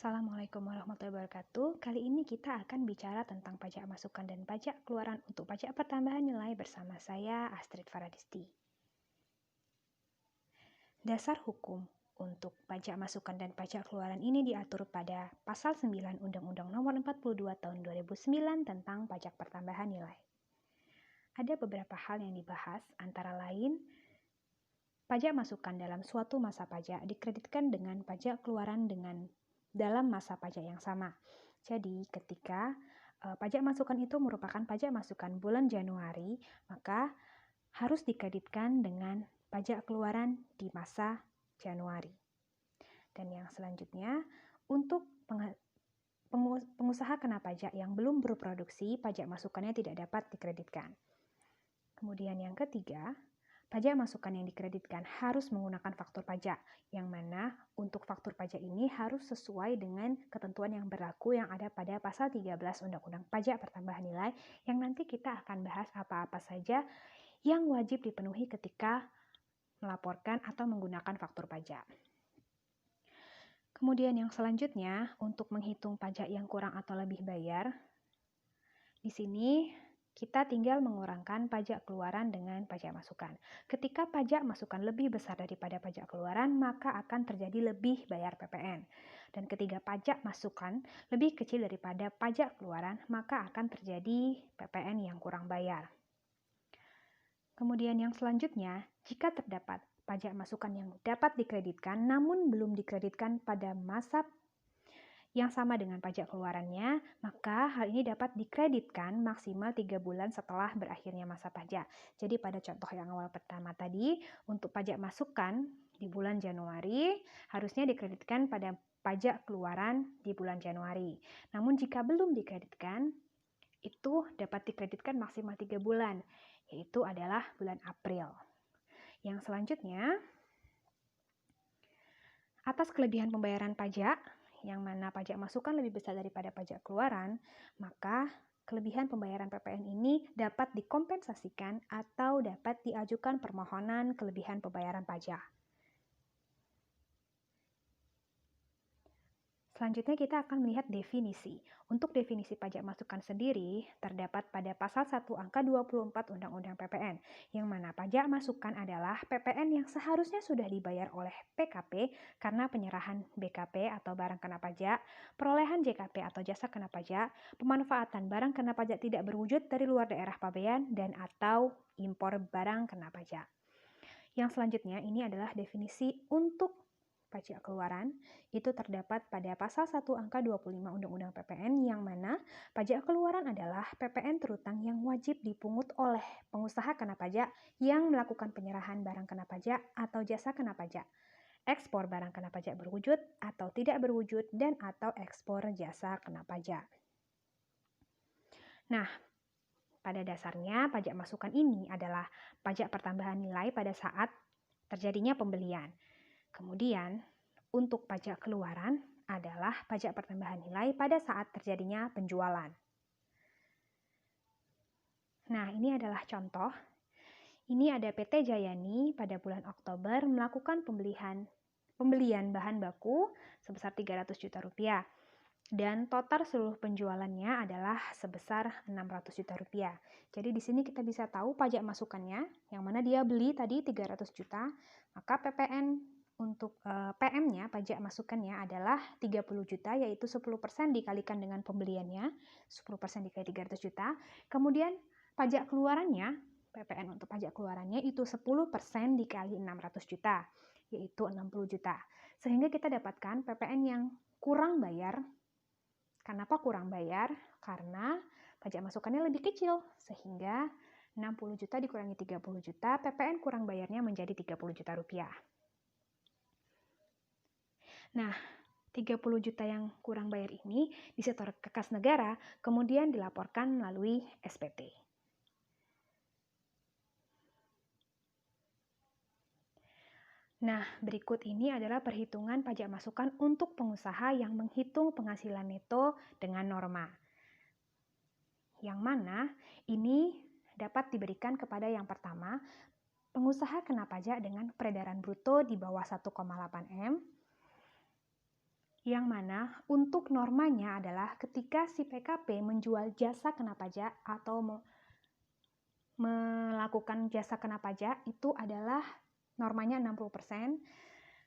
Assalamualaikum warahmatullahi wabarakatuh. Kali ini kita akan bicara tentang pajak masukan dan pajak keluaran untuk pajak pertambahan nilai bersama saya, Astrid Faradisti. Dasar hukum untuk pajak masukan dan pajak keluaran ini diatur pada Pasal 9 Undang-Undang Nomor 42 Tahun 2009 tentang pajak pertambahan nilai. Ada beberapa hal yang dibahas, antara lain pajak masukan dalam suatu masa pajak dikreditkan dengan pajak keluaran dalam masa pajak yang sama. Jadi, ketika pajak masukan itu merupakan pajak masukan bulan Januari, maka harus dikreditkan dengan pajak keluaran di masa Januari. Dan yang selanjutnya, untuk pengusaha kena pajak yang belum berproduksi, pajak masukannya tidak dapat dikreditkan. Kemudian yang ketiga, pajak masukan yang dikreditkan harus menggunakan faktur pajak, yang mana untuk faktur pajak ini harus sesuai dengan ketentuan yang berlaku yang ada pada pasal 13 Undang-Undang Pajak Pertambahan Nilai, yang nanti kita akan bahas apa-apa saja yang wajib dipenuhi ketika melaporkan atau menggunakan faktur pajak. Kemudian yang selanjutnya, untuk menghitung pajak yang kurang atau lebih bayar, di sini kita tinggal mengurangkan pajak keluaran dengan pajak masukan. Ketika pajak masukan lebih besar daripada pajak keluaran, maka akan terjadi lebih bayar PPN. Dan ketika pajak masukan lebih kecil daripada pajak keluaran, maka akan terjadi PPN yang kurang bayar. Kemudian yang selanjutnya, jika terdapat pajak masukan yang dapat dikreditkan namun belum dikreditkan pada masa yang sama dengan pajak keluarannya, maka hal ini dapat dikreditkan maksimal 3 bulan setelah berakhirnya masa pajak. Jadi pada contoh yang awal pertama tadi, untuk pajak masukan di bulan Januari, harusnya dikreditkan pada pajak keluaran di bulan Januari. Namun jika belum dikreditkan, itu dapat dikreditkan maksimal 3 bulan, yaitu adalah bulan April. Yang selanjutnya, atas kelebihan pembayaran pajak, yang mana pajak masukan lebih besar daripada pajak keluaran, maka kelebihan pembayaran PPN ini dapat dikompensasikan atau dapat diajukan permohonan kelebihan pembayaran pajak. Selanjutnya kita akan melihat definisi. Untuk definisi pajak masukan sendiri terdapat pada pasal 1 angka 24 Undang-Undang PPN, yang mana pajak masukan adalah PPN yang seharusnya sudah dibayar oleh PKP karena penyerahan BKP atau barang kena pajak, perolehan JKP atau jasa kena pajak, pemanfaatan barang kena pajak tidak berwujud dari luar daerah pabean, dan atau impor barang kena pajak. Yang selanjutnya ini adalah definisi untuk pajak keluaran, itu terdapat pada pasal 1 angka 25 Undang-Undang PPN, yang mana pajak keluaran adalah PPN terutang yang wajib dipungut oleh pengusaha kena pajak yang melakukan penyerahan barang kena pajak atau jasa kena pajak, ekspor barang kena pajak berwujud atau tidak berwujud, dan atau ekspor jasa kena pajak. Nah, pada dasarnya pajak masukan ini adalah pajak pertambahan nilai pada saat terjadinya pembelian. Kemudian, untuk pajak keluaran adalah pajak pertambahan nilai pada saat terjadinya penjualan. Nah, ini adalah contoh. Ini ada PT Jayani pada bulan Oktober melakukan pembelian bahan baku sebesar 300 juta rupiah. Dan total seluruh penjualannya adalah sebesar 600 juta rupiah. Jadi di sini kita bisa tahu pajak masukannya, yang mana dia beli tadi 300 juta, maka PPN untuk PM-nya, pajak masukannya adalah 30 juta, yaitu 10% dikalikan dengan pembeliannya, 10% dikali 300 juta. Kemudian pajak keluarannya, PPN untuk pajak keluarannya itu 10% dikali 600 juta, yaitu 60 juta. Sehingga kita dapatkan PPN yang kurang bayar. Kenapa kurang bayar? Karena pajak masukannya lebih kecil, sehingga 60 juta dikurangi 30 juta, PPN kurang bayarnya menjadi 30 juta rupiah. Nah, 30 juta yang kurang bayar ini disetor ke kas negara, kemudian dilaporkan melalui SPT. Nah, berikut ini adalah perhitungan pajak masukan untuk pengusaha yang menghitung penghasilan neto dengan norma. Yang mana ini dapat diberikan kepada yang pertama, pengusaha kena pajak dengan peredaran bruto di bawah 1,8 M, yang mana untuk normanya adalah ketika si PKP menjual jasa kena pajak atau melakukan jasa kena pajak itu adalah normanya 60%.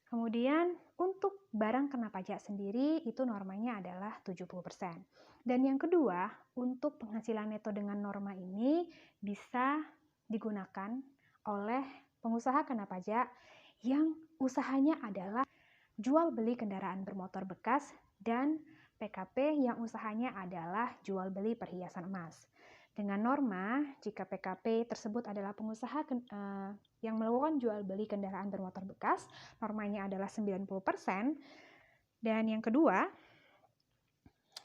Kemudian untuk barang kena pajak sendiri itu normanya adalah 70%. Dan yang kedua, untuk penghasilan neto dengan norma ini bisa digunakan oleh pengusaha kena pajak yang usahanya adalah jual beli kendaraan bermotor bekas dan PKP yang usahanya adalah jual beli perhiasan emas. Dengan norma, jika PKP tersebut adalah pengusaha yang melakukan jual beli kendaraan bermotor bekas, normanya adalah 90%. Dan yang kedua,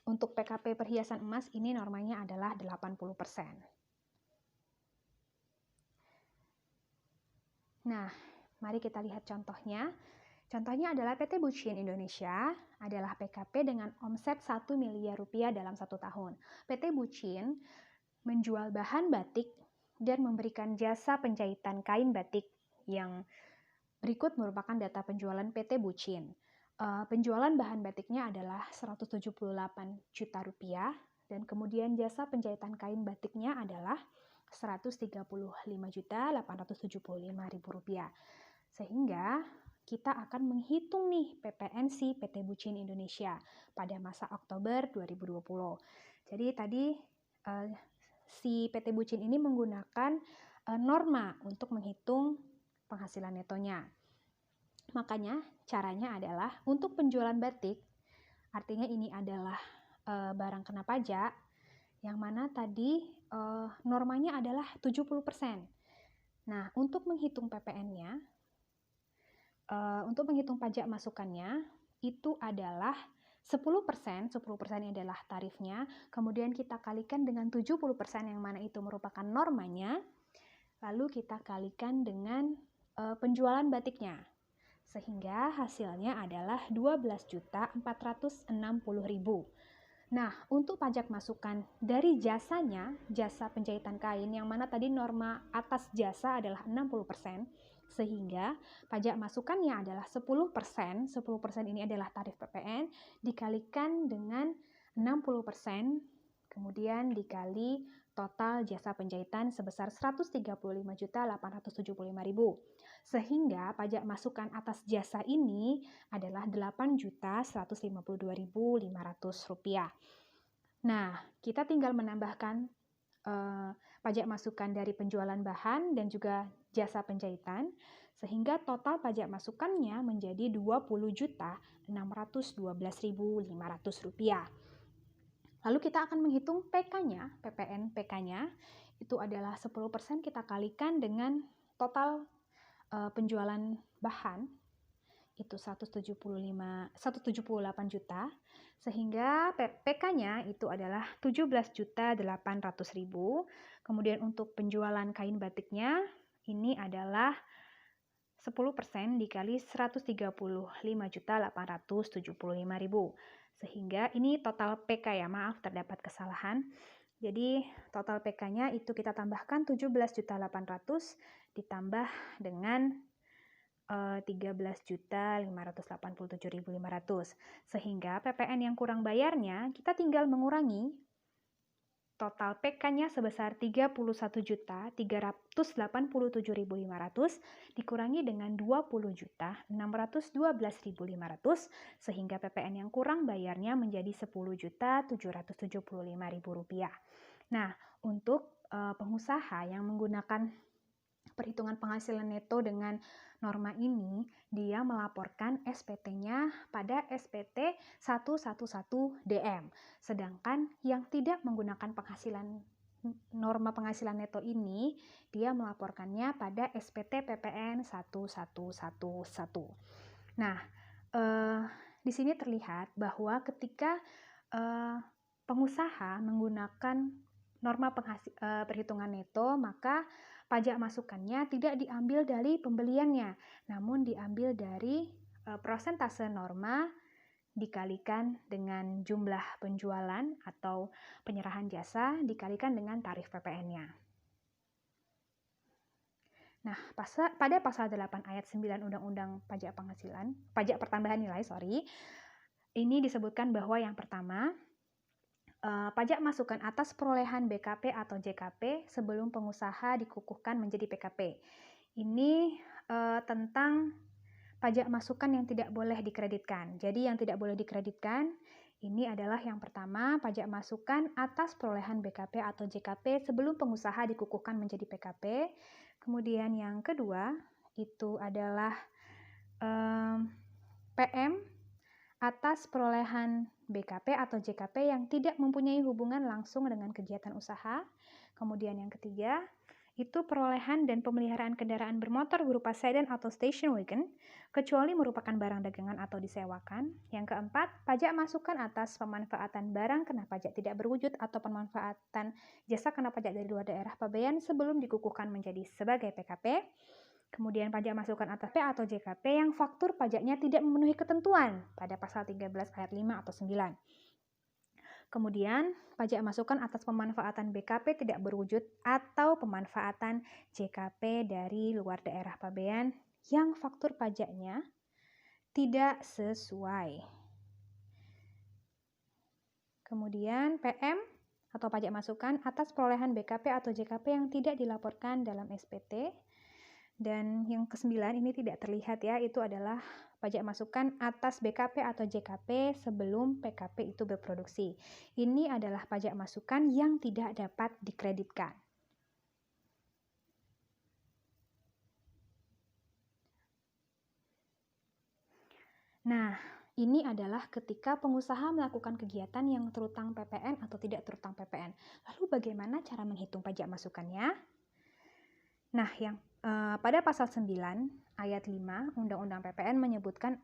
untuk PKP perhiasan emas ini normanya adalah 80%. Nah, mari kita lihat contohnya. Contohnya adalah PT Bucin Indonesia adalah PKP dengan omset 1 miliar rupiah dalam 1 tahun. PT Bucin menjual bahan batik dan memberikan jasa penjahitan kain batik yang berikut merupakan data penjualan PT Bucin. Penjualan bahan batiknya adalah 178 juta rupiah dan kemudian jasa penjahitan kain batiknya adalah 135.875.000 rupiah. Sehingga kita akan menghitung nih PPN si PT Bucin Indonesia pada masa Oktober 2020. Jadi tadi si PT Bucin ini menggunakan norma untuk menghitung penghasilan netonya. Makanya caranya adalah untuk penjualan batik, artinya ini adalah barang kena pajak, yang mana tadi normanya adalah 70%. Nah, untuk menghitung PPN-nya, untuk menghitung pajak masukannya, itu adalah 10%, 10% adalah tarifnya, kemudian kita kalikan dengan 70% yang mana itu merupakan normanya, lalu kita kalikan dengan penjualan batiknya, sehingga hasilnya adalah 12.460.000. Nah, untuk pajak masukan dari jasanya, jasa penjahitan kain, yang mana tadi norma atas jasa adalah 60%, sehingga pajak masukannya adalah 10%, 10% ini adalah tarif PPN, dikalikan dengan 60%, kemudian dikali total jasa penjahitan sebesar 135.875.000. Sehingga pajak masukan atas jasa ini adalah 8.152.500 rupiah. Nah, kita tinggal menambahkan pajak masukan dari penjualan bahan dan juga jasa penjahitan, sehingga total pajak masukannya menjadi 20.612.500 rupiah. Lalu kita akan menghitung PK-nya, PPN PK-nya, itu adalah 10% kita kalikan dengan total penjualan bahan, itu 178 juta, sehingga PK-nya itu adalah 17.800.000. Kemudian untuk penjualan kain batiknya ini adalah 10% dikali 135.875.000. Sehingga ini total PK ya, maaf terdapat kesalahan. Jadi total PK-nya itu kita tambahkan 17.800 ditambah dengan 13.587.500, sehingga PPN yang kurang bayarnya kita tinggal mengurangi total PK-nya sebesar 31.387.500 dikurangi dengan 20.612.500, sehingga PPN yang kurang bayarnya menjadi 10.775.000 rupiah. Nah, untuk pengusaha yang menggunakan perhitungan penghasilan neto dengan norma ini, dia melaporkan SPT-nya pada SPT 111DM. Sedangkan yang tidak menggunakan norma penghasilan neto ini, dia melaporkannya pada SPT PPN 1111. Nah, di sini terlihat bahwa ketika pengusaha menggunakan norma perhitungan neto, maka pajak masukannya tidak diambil dari pembeliannya, namun diambil dari persentase norma dikalikan dengan jumlah penjualan atau penyerahan jasa dikalikan dengan tarif PPN-nya. Nah, pada pasal 8 ayat 9 Undang-Undang Pajak Pertambahan Nilai, ini disebutkan bahwa yang pertama, pajak masukan atas perolehan BKP atau JKP sebelum pengusaha dikukuhkan menjadi PKP. Ini tentang pajak masukan yang tidak boleh dikreditkan. Jadi yang tidak boleh dikreditkan ini adalah yang pertama, pajak masukan atas perolehan BKP atau JKP sebelum pengusaha dikukuhkan menjadi PKP. Kemudian yang kedua itu adalah PM atas perolehan BKP atau JKP yang tidak mempunyai hubungan langsung dengan kegiatan usaha. Kemudian yang ketiga, itu perolehan dan pemeliharaan kendaraan bermotor berupa sedan atau station wagon, kecuali merupakan barang dagangan atau disewakan. Yang keempat, pajak masukan atas pemanfaatan barang kena pajak tidak berwujud atau pemanfaatan jasa kena pajak dari luar daerah pabean sebelum dikukuhkan menjadi sebagai PKP. Kemudian pajak masukan atas P atau JKP yang faktur pajaknya tidak memenuhi ketentuan pada pasal 13 ayat 5 atau 9. Kemudian pajak masukan atas pemanfaatan BKP tidak berwujud atau pemanfaatan JKP dari luar daerah pabean yang faktur pajaknya tidak sesuai. Kemudian PM atau pajak masukan atas perolehan BKP atau JKP yang tidak dilaporkan dalam SPT. Dan yang kesembilan ini tidak terlihat ya, itu adalah pajak masukan atas BKP atau JKP sebelum PKP itu berproduksi. Ini adalah pajak masukan yang tidak dapat dikreditkan. Nah, ini adalah ketika pengusaha melakukan kegiatan yang terutang PPN atau tidak terutang PPN. Lalu bagaimana cara menghitung pajak masukannya? Nah, pada pasal 9 ayat 5 Undang-Undang PPN menyebutkan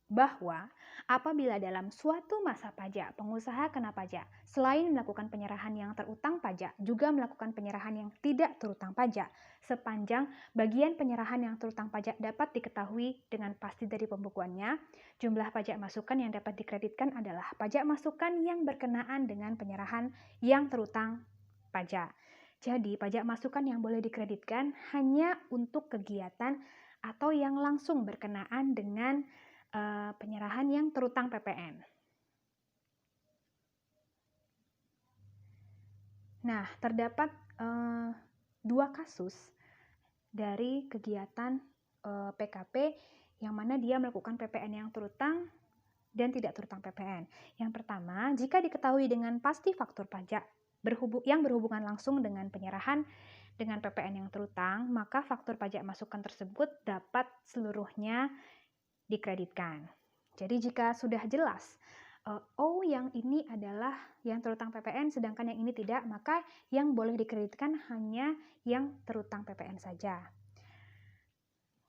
bahwa apabila dalam suatu masa pajak pengusaha kena pajak, selain melakukan penyerahan yang terutang pajak, juga melakukan penyerahan yang tidak terutang pajak, sepanjang bagian penyerahan yang terutang pajak dapat diketahui dengan pasti dari pembukuannya, jumlah pajak masukan yang dapat dikreditkan adalah pajak masukan yang berkenaan dengan penyerahan yang terutang pajak. Jadi, pajak masukan yang boleh dikreditkan hanya untuk kegiatan atau yang langsung berkenaan dengan penyerahan yang terutang PPN. Nah, terdapat dua kasus dari kegiatan PKP yang mana dia melakukan PPN yang terutang dan tidak terutang PPN. Yang pertama, jika diketahui dengan pasti faktur pajak yang berhubungan langsung dengan penyerahan dengan PPN yang terutang, maka faktur pajak masukan tersebut dapat seluruhnya dikreditkan. Jadi jika sudah jelas, yang ini adalah yang terutang PPN, sedangkan yang ini tidak, maka yang boleh dikreditkan hanya yang terutang PPN saja.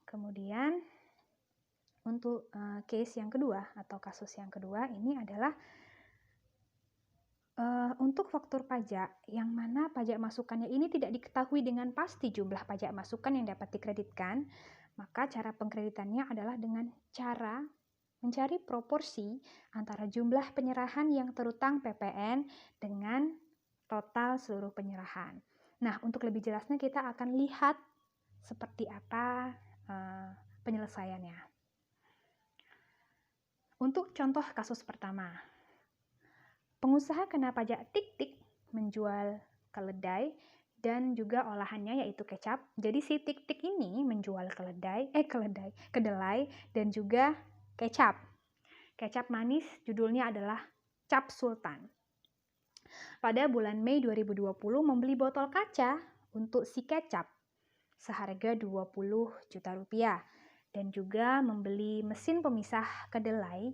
Kemudian untuk case yang kedua atau kasus yang kedua ini adalah untuk faktur pajak yang mana pajak masukannya ini tidak diketahui dengan pasti jumlah pajak masukan yang dapat dikreditkan, maka cara pengkreditannya adalah dengan cara mencari proporsi antara jumlah penyerahan yang terutang PPN dengan total seluruh penyerahan. Nah, untuk lebih jelasnya kita akan lihat seperti apa penyelesaiannya. Untuk contoh kasus pertama, pengusaha kena pajak tik-tik menjual keledai dan juga olahannya yaitu kecap. Jadi si tik-tik ini menjual kedelai dan juga kecap. Kecap manis judulnya adalah Cap Sultan. Pada bulan Mei 2020 membeli botol kaca untuk si kecap seharga 20 juta rupiah dan juga membeli mesin pemisah kedelai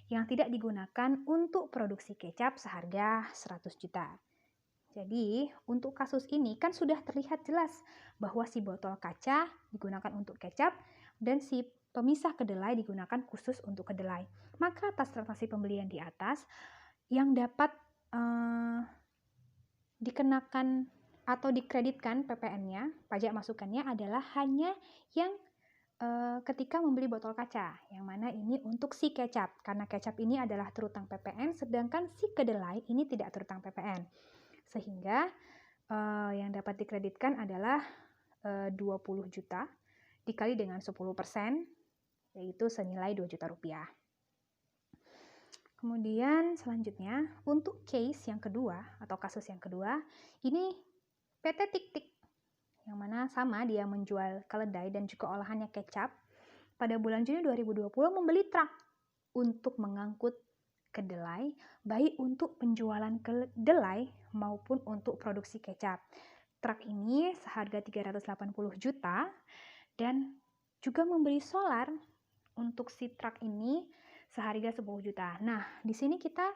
yang tidak digunakan untuk produksi kecap seharga 100 juta. Jadi, untuk kasus ini kan sudah terlihat jelas bahwa si botol kaca digunakan untuk kecap dan si pemisah kedelai digunakan khusus untuk kedelai. Maka atas transaksi pembelian di atas, yang dapat dikenakan atau dikreditkan PPN-nya, pajak masukannya adalah hanya yang ketika membeli botol kaca, yang mana ini untuk si kecap, karena kecap ini adalah terutang PPN, sedangkan si kedelai ini tidak terutang PPN. Sehingga yang dapat dikreditkan adalah 20 juta dikali dengan 10%, yaitu senilai 2 juta rupiah. Kemudian selanjutnya, untuk case yang kedua atau kasus yang kedua, ini PT Tik-Tik, yang mana sama dia menjual keledai dan juga olahannya kecap. Pada bulan Juni 2020 membeli truk untuk mengangkut kedelai, baik untuk penjualan kedelai maupun untuk produksi kecap. Truk ini seharga 380 juta dan juga membeli solar untuk si truk ini seharga 10 juta. Nah, di sini kita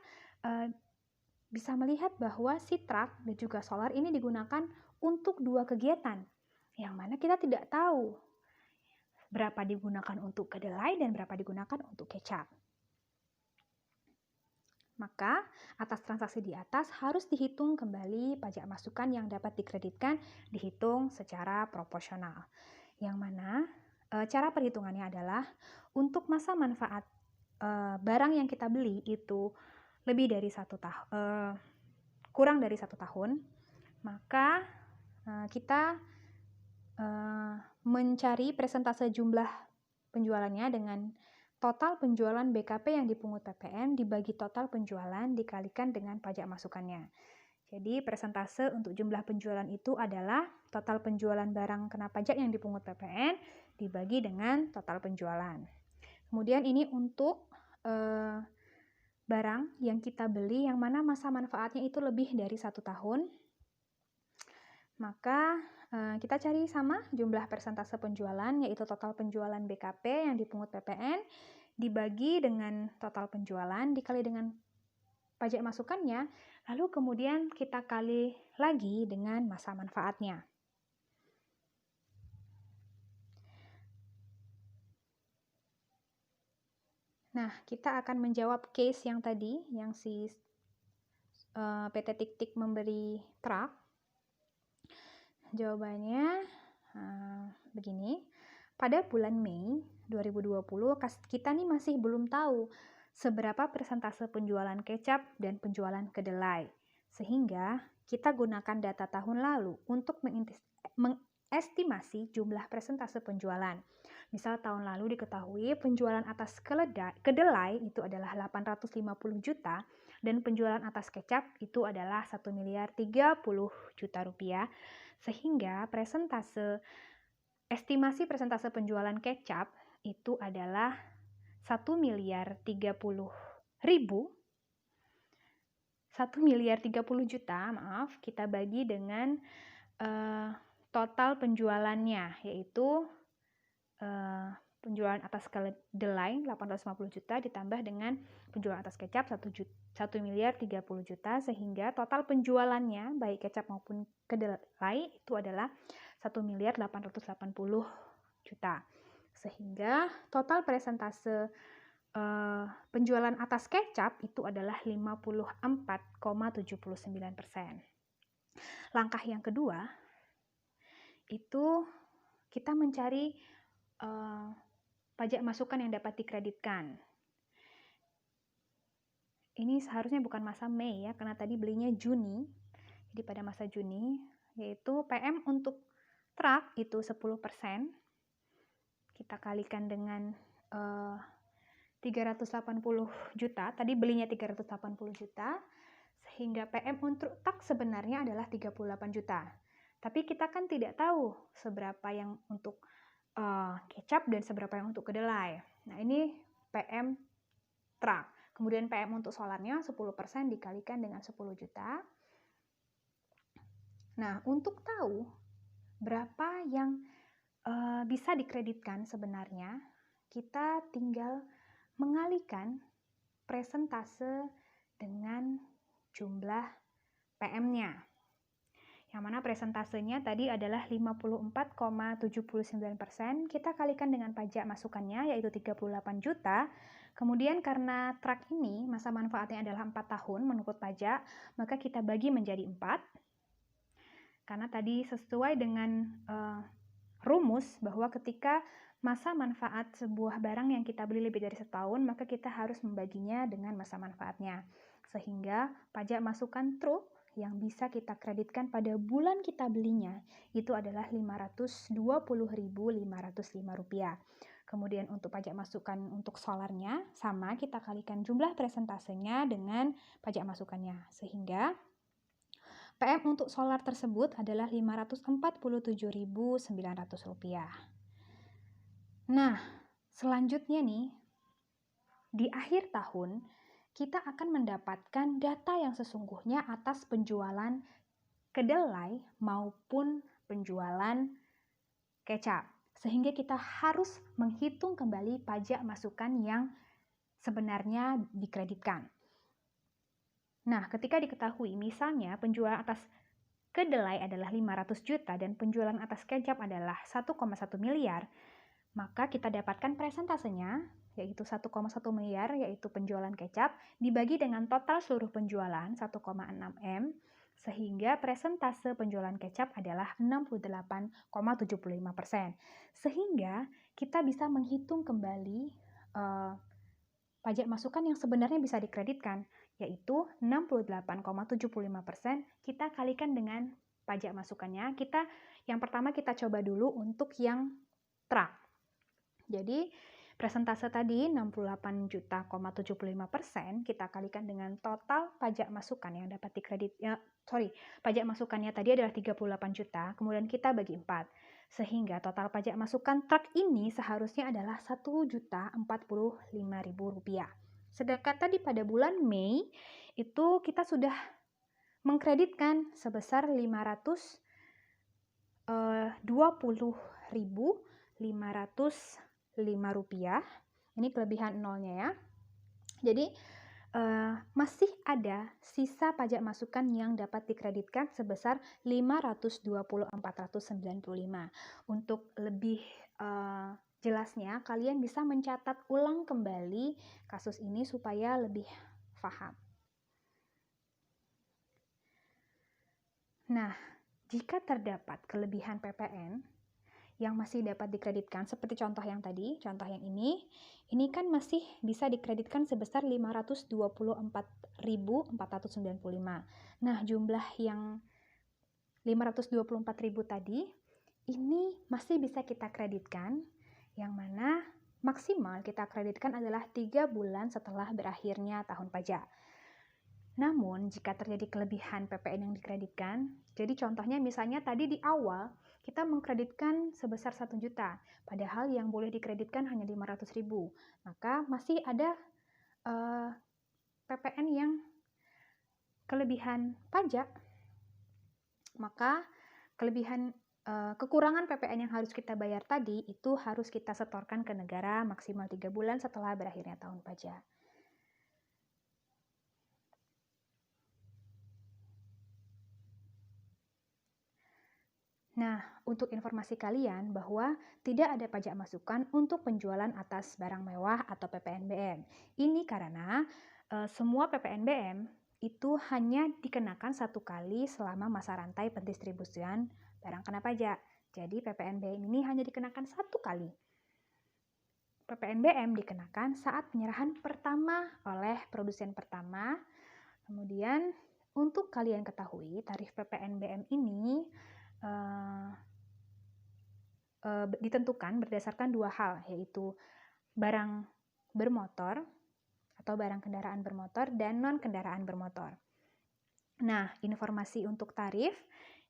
bisa melihat bahwa si truk dan juga solar ini digunakan untuk dua kegiatan, yang mana kita tidak tahu berapa digunakan untuk kedelai dan berapa digunakan untuk kecap. Maka, atas transaksi di atas harus dihitung kembali pajak masukan yang dapat dikreditkan, dihitung secara proporsional. Yang mana cara perhitungannya adalah untuk masa manfaat barang yang kita beli itu lebih dari kurang dari 1 tahun, maka kita mencari persentase jumlah penjualannya dengan total penjualan BKP yang dipungut PPN dibagi total penjualan dikalikan dengan pajak masukannya. Jadi persentase untuk jumlah penjualan itu adalah total penjualan barang kena pajak yang dipungut PPN dibagi dengan total penjualan. Kemudian ini untuk barang yang kita beli yang mana masa manfaatnya itu lebih dari 1 tahun. Maka kita cari sama jumlah persentase penjualan, yaitu total penjualan BKP yang dipungut PPN dibagi dengan total penjualan dikali dengan pajak masukannya, lalu kemudian kita kali lagi dengan masa manfaatnya. Nah, kita akan menjawab case yang tadi, yang si PT Tik-Tik memberi truk. Jawabannya begini, pada bulan Mei 2020 kita nih masih belum tahu seberapa persentase penjualan kecap dan penjualan kedelai, sehingga kita gunakan data tahun lalu untuk mengestimasi jumlah persentase penjualan. Misal tahun lalu diketahui penjualan atas kedelai itu adalah 850 juta dan penjualan atas kecap itu adalah 1 miliar 30 juta rupiah. Sehingga estimasi persentase penjualan kecap itu adalah 1 miliar 30 juta, kita bagi dengan total penjualannya, yaitu penjualan atas kedelai 850 juta ditambah dengan penjualan atas kecap 1 miliar 30 juta, sehingga total penjualannya baik kecap maupun kedelai itu adalah 1 miliar 880 juta. Sehingga total persentase penjualan atas kecap itu adalah 54,79%. Langkah yang kedua itu kita mencari pajak masukan yang dapat dikreditkan. Ini seharusnya bukan masa Mei ya, karena tadi belinya Juni. Jadi pada masa Juni, yaitu PM untuk truk itu 10%. Kita kalikan dengan 380 juta. Tadi belinya 380 juta. Sehingga PM untuk truk sebenarnya adalah 38 juta. Tapi kita kan tidak tahu seberapa yang untuk kecap dan seberapa yang untuk kedelai. Nah, ini PM truk. Kemudian PM untuk solarnya 10% dikalikan dengan 10 juta. Nah, untuk tahu berapa yang bisa dikreditkan sebenarnya, kita tinggal mengalikan persentase dengan jumlah PM-nya. Yang mana presentasenya tadi adalah 54,79%, kita kalikan dengan pajak masukannya yaitu 38 juta. Kemudian karena truk ini masa manfaatnya adalah 4 tahun menurut pajak, maka kita bagi menjadi 4. Karena tadi sesuai dengan rumus bahwa ketika masa manfaat sebuah barang yang kita beli lebih dari setahun, maka kita harus membaginya dengan masa manfaatnya. Sehingga pajak masukan truk yang bisa kita kreditkan pada bulan kita belinya itu adalah Rp520.505. Kemudian untuk pajak masukan untuk solarnya, sama kita kalikan jumlah presentasenya dengan pajak masukannya. Sehingga PM untuk solar tersebut adalah Rp547.900. Nah, selanjutnya nih, di akhir tahun, kita akan mendapatkan data yang sesungguhnya atas penjualan kedelai maupun penjualan kecap. Sehingga kita harus menghitung kembali pajak masukan yang sebenarnya dikreditkan. Nah, ketika diketahui misalnya penjualan atas kedelai adalah 500 juta dan penjualan atas kecap adalah 1,1 miliar, maka kita dapatkan presentasenya yaitu 1,1 miliar yaitu penjualan kecap dibagi dengan total seluruh penjualan 1,6 M, sehingga presentase penjualan kecap adalah 68,75%. Sehingga kita bisa menghitung kembali pajak masukan yang sebenarnya bisa dikreditkan, yaitu 68,75% kita kalikan dengan pajak masukannya. Yang pertama kita coba dulu untuk yang truk. Jadi presentase tadi 68,75% kita kalikan dengan total pajak masukan yang dapat pajak masukannya tadi adalah 38 juta, kemudian kita bagi 4. Sehingga total pajak masukan truk ini seharusnya adalah Rp1.045.000. Sedangkan tadi pada bulan Mei itu kita sudah mengkreditkan sebesar Rp520.505. Ini kelebihan nolnya ya. Jadi masih ada sisa pajak masukan yang dapat dikreditkan sebesar 520.495. Untuk lebih jelasnya, kalian bisa mencatat ulang kembali kasus ini supaya lebih paham. Nah, jika terdapat kelebihan PPN yang masih dapat dikreditkan, seperti contoh yang tadi, contoh yang ini kan masih bisa dikreditkan sebesar 524.495. Nah, jumlah yang 524.000 tadi, ini masih bisa kita kreditkan, yang mana maksimal kita kreditkan adalah 3 bulan setelah berakhirnya tahun pajak. Namun, jika terjadi kelebihan PPN yang dikreditkan, jadi contohnya misalnya tadi di awal, kita mengkreditkan sebesar 1 juta, padahal yang boleh dikreditkan hanya 500.000. Maka masih ada PPN yang kelebihan pajak. Maka kekurangan PPN yang harus kita bayar tadi itu harus kita setorkan ke negara maksimal 3 bulan setelah berakhirnya tahun pajak. Nah, untuk informasi kalian bahwa tidak ada pajak masukan untuk penjualan atas barang mewah atau PPNBM. Ini karena semua PPNBM itu hanya dikenakan 1 kali selama masa rantai pendistribusian barang kena pajak. Jadi PPNBM ini hanya dikenakan 1 kali. PPNBM dikenakan saat penyerahan pertama oleh produsen pertama. Kemudian untuk kalian ketahui tarif PPNBM ini ditentukan berdasarkan 2 hal, yaitu barang bermotor atau barang kendaraan bermotor dan non-kendaraan bermotor. Nah, informasi untuk tarif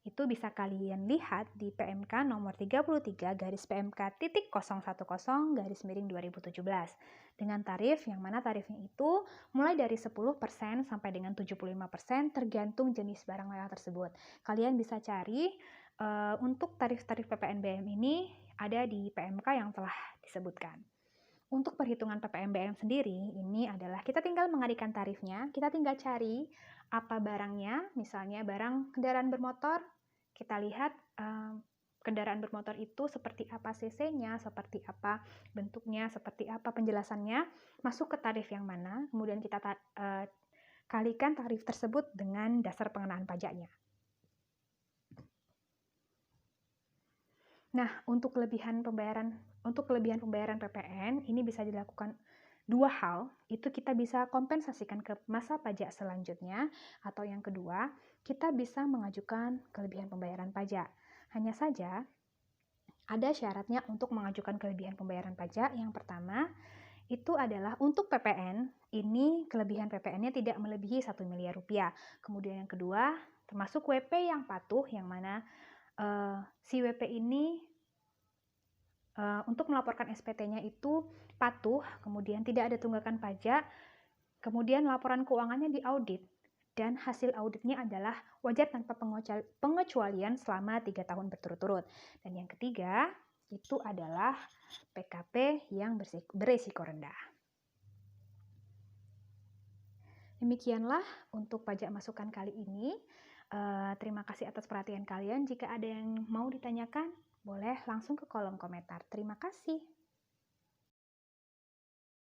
itu bisa kalian lihat di PMK nomor 33 garis PMK.010 dengan tarif yang mana tarifnya itu mulai dari 10% sampai dengan 75% tergantung jenis barang mewah tersebut. Kalian bisa cari untuk tarif-tarif PPNBM ini ada di PMK yang telah disebutkan. Untuk perhitungan PPNBM sendiri, ini adalah kita tinggal mengadihkan tarifnya, kita tinggal cari apa barangnya, misalnya barang kendaraan bermotor, kita lihat kendaraan bermotor itu seperti apa cc-nya, seperti apa bentuknya, seperti apa penjelasannya, masuk ke tarif yang mana, kemudian kita kalikan tarif tersebut dengan dasar pengenaan pajaknya. Nah, untuk kelebihan pembayaran PPN ini bisa dilakukan 2 hal, itu kita bisa kompensasikan ke masa pajak selanjutnya, atau yang kedua, kita bisa mengajukan kelebihan pembayaran pajak. Hanya saja, Ada syaratnya untuk mengajukan kelebihan pembayaran pajak. Yang pertama, itu adalah untuk PPN, ini kelebihan PPN-nya tidak melebihi 1 miliar rupiah. Kemudian yang kedua, termasuk WP yang patuh, yang mana si WP ini untuk melaporkan SPT-nya itu patuh, kemudian tidak ada tunggakan pajak, kemudian laporan keuangannya diaudit, dan hasil auditnya adalah wajar tanpa pengecualian selama 3 tahun berturut-turut. Dan yang ketiga, itu adalah PKP yang beresiko rendah. Demikianlah untuk pajak masukan kali ini. Terima kasih atas perhatian kalian. Jika ada yang mau ditanyakan, boleh langsung ke kolom komentar. Terima kasih.